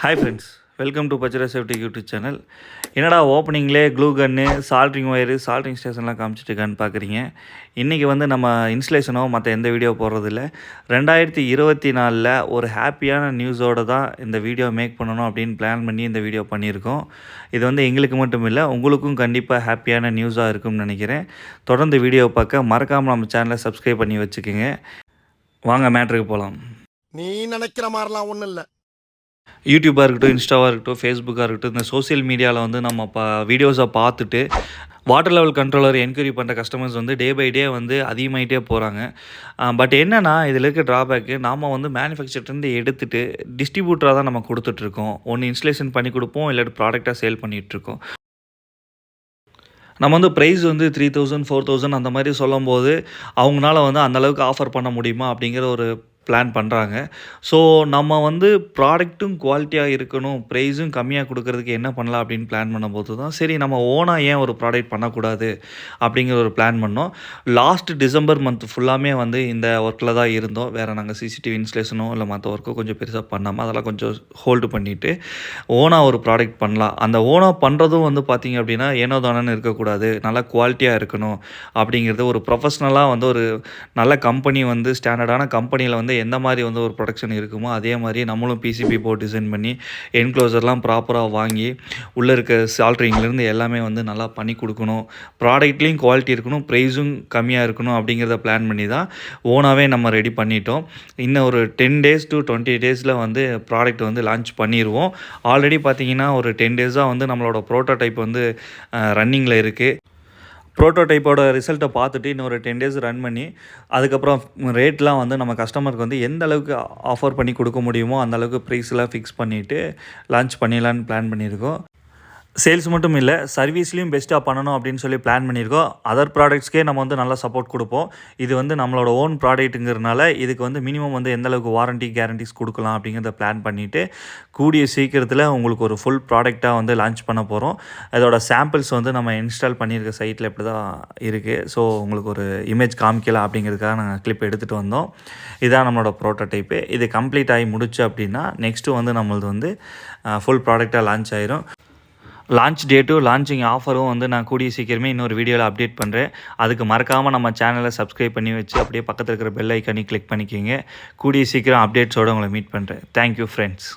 Hi friends, welcome to Pachara safety YouTube channel. என்னடா ஓப்பனிங்லேயே glue gun, soldering wire, soldering ஸ்டேஷன்லாம் காமிச்சிட்ருக்கான்னு பார்க்குறீங்க. இன்றைக்கி வந்து நம்ம இன்ஸ்டலேஷனோ மற்ற எந்த வீடியோ போடுறதில்ல. 2024 ஒரு ஹாப்பியான நியூஸோடு தான் இந்த வீடியோ மேக் பண்ணணும் அப்படின்னு பிளான் பண்ணி இந்த வீடியோ பண்ணியிருக்கோம். இது வந்து எங்களுக்கு மட்டும் இல்லை, உங்களுக்கும் கண்டிப்பாக ஹாப்பியான நியூஸாக இருக்கும்னு நினைக்கிறேன். தொடர்ந்து வீடியோ பார்க்க மறக்காமல் நம்ம சேனலை சப்ஸ்கிரைப் பண்ணி வச்சுக்கோங்க. வாங்க மேட்ருக்கு போகலாம். நீ நினைக்கிற மாதிரிலாம் ஒன்றும் இல்லை. யூடியூப்பாக இருக்கட்டும், இன்ஸ்டாவாக இருக்கட்டும், ஃபேஸ்புக்காக இருக்கட்டும், இந்த சோசியல் மீடியாவில் வந்து நம்ம வீடியோஸை பார்த்துட்டு வாட்டர் லெவல் கண்ட்ரோலர் என்கொயரி பண்ணுற கஸ்டமர்ஸ் வந்து டே பை டே வந்து அதிகமாகிட்டே போகிறாங்க. பட் என்னென்னா இதில் இருக்க ட்ராபேக்கு, நாம் வந்து மேனுஃபேக்சர்லேருந்து எடுத்துகிட்டு டிஸ்ட்ரிபியூட்டராக தான் நம்ம கொடுத்துட்ருக்கோம். ஒன்று இன்ஸ்டலேஷன் பண்ணி கொடுப்போம், இல்லாட்டி ப்ராடக்டாக சேல் பண்ணிகிட்ருக்கோம். நம்ம வந்து ப்ரைஸ் வந்து 3000 4000 அந்த மாதிரி சொல்லும்போது அவங்களால வந்து அந்தளவுக்கு ஆஃபர் பண்ண முடியுமா அப்படிங்கிற ஒரு பிளான் பண்ணுறாங்க. ஸோ நம்ம வந்து ப்ராடக்ட்டும் குவாலிட்டியாக இருக்கணும், ப்ரைஸும் கம்மியாக கொடுக்கறதுக்கு என்ன பண்ணலாம் அப்படின்னு பிளான் பண்ணும்போது தான் சரி நம்ம ஓனாக ஏன் ஒரு ப்ராடக்ட் பண்ணக்கூடாது அப்படிங்கிற ஒரு பிளான் பண்ணோம். லாஸ்ட் டிசம்பர் மந்த் ஃபுல்லாமே வந்து இந்த ஒர்க்கில் தான் இருந்தோம். வேறு நாங்கள் சிசிடிவி இன்ஸ்டலேஷனோ இல்லை மற்ற ஒர்க்கோ கொஞ்சம் பெருசாக பண்ணாமல் அதெல்லாம் கொஞ்சம் ஹோல்டு பண்ணிவிட்டு ஓனாக ஒரு ப்ராடக்ட் பண்ணலாம். அந்த ஓனாக பண்ணுறதும் வந்து பார்த்திங்க அப்படின்னா ஏனோ தானன்னு இருக்கக்கூடாது, நல்லா குவாலிட்டியாக இருக்கணும் அப்படிங்கிறது ஒரு ப்ரொஃபஷ்னலாக வந்து ஒரு நல்ல கம்பெனி வந்து ஸ்டாண்டர்டான கம்பெனியில் வந்து எந்த மாதிரி வந்து ஒரு ப்ரொடக்ஷன் இருக்குமோ அதே மாதிரி நம்மளும் பிசிபி போர்ட் டிசைன் பண்ணி என்க்ளோசர்லாம் ப்ராப்பராக வாங்கி உள்ளே இருக்க சால்ட்ரிங்லேருந்து எல்லாமே வந்து நல்லா பண்ணி கொடுக்கணும். ப்ராடக்ட்லேயும் குவாலிட்டி இருக்கணும், ப்ரைஸும் கம்மியாக இருக்கணும் அப்படிங்கிறத பிளான் பண்ணி தான் ஓனாகவே நம்ம ரெடி பண்ணிட்டோம். இன்னும் ஒரு 10 days to 20 days வந்து ப்ராடக்ட் வந்து லான்ச் பண்ணிடுவோம். ஆல்ரெடி பார்த்திங்கன்னா ஒரு 10 days வந்து நம்மளோட ப்ரோட்டோடைப் வந்து ரன்னிங்கில் இருக்குது. ப்ரோட்டோடைப்போட ரிசல்ட்டை பார்த்துட்டு இன்னொரு 10 days ரன் பண்ணி அதுக்கப்புறம் ரேட்லாம் வந்து நம்ம கஸ்டமருக்கு வந்து எந்த அளவுக்கு ஆஃபர் பண்ணி கொடுக்க முடியுமோ அந்தளவுக்கு ப்ரைஸ்லாம் ஃபிக்ஸ் பண்ணிவிட்டு லான்ச் பண்ணிடலான்னு பிளான் பண்ணியிருக்கோம். சேல்ஸ் மட்டும் இல்லை, சர்வீஸ்லேயும் பெஸ்ட்டாக பண்ணணும் அப்படின்னு சொல்லி பிளான் பண்ணியிருக்கோம். அதர் ப்ராடக்ட்ஸ்க்கே நம்ம வந்து நல்லா சப்போர்ட் கொடுப்போம். இது வந்து நம்மளோட ஓன் ப்ராடக்ட்டுங்கிறதுனால இதுக்கு வந்து மினிமம் வந்து எந்தளவுக்கு வாரண்ட்டி கேரண்டிஸ் கொடுக்கலாம் அப்படிங்கிறத பிளான் பண்ணிவிட்டு கூடிய சீக்கிரத்தில் உங்களுக்கு ஒரு ஃபுல் ப்ராடக்டாக வந்து லான்ச் பண்ண போகிறோம். அதோட சாம்பிள்ஸ் வந்து நம்ம இன்ஸ்டால் பண்ணியிருக்க சைட்டில் இப்படி தான் இருக்குது. ஸோ உங்களுக்கு ஒரு இமேஜ் காமிக்கலாம் அப்படிங்கிறதுக்காக நாங்கள் கிளிப் எடுத்துகிட்டு வந்தோம். இதுதான் நம்மளோட ப்ரோட்டோடைப்பு. இது கம்ப்ளீட் ஆகி முடிச்சு அப்படின்னா நெக்ஸ்ட்டு வந்து நம்மளது வந்து ஃபுல் ப்ராடக்டாக லான்ச் ஆயிரும். லான்ச் டேட்டும் லான்ச்சிங் ஆஃபரும் வந்து நான் கூடிய சீக்கிரமே இன்னொரு வீடியோவில் அப்டேட் பண்ணுறேன். அதுக்கு மறக்காமல் நம்ம சேனலை சப்ஸ்கிரைப் பண்ணி வச்சு அப்படியே பக்கத்தில் இருக்கிற பெல் ஐக்கானி கிளிக் பண்ணிக்கிங்க. கூடிய சீக்கிரம் அப்டேட்ஸோடு உங்களை மீட் பண்ணுறேன். Thank you friends.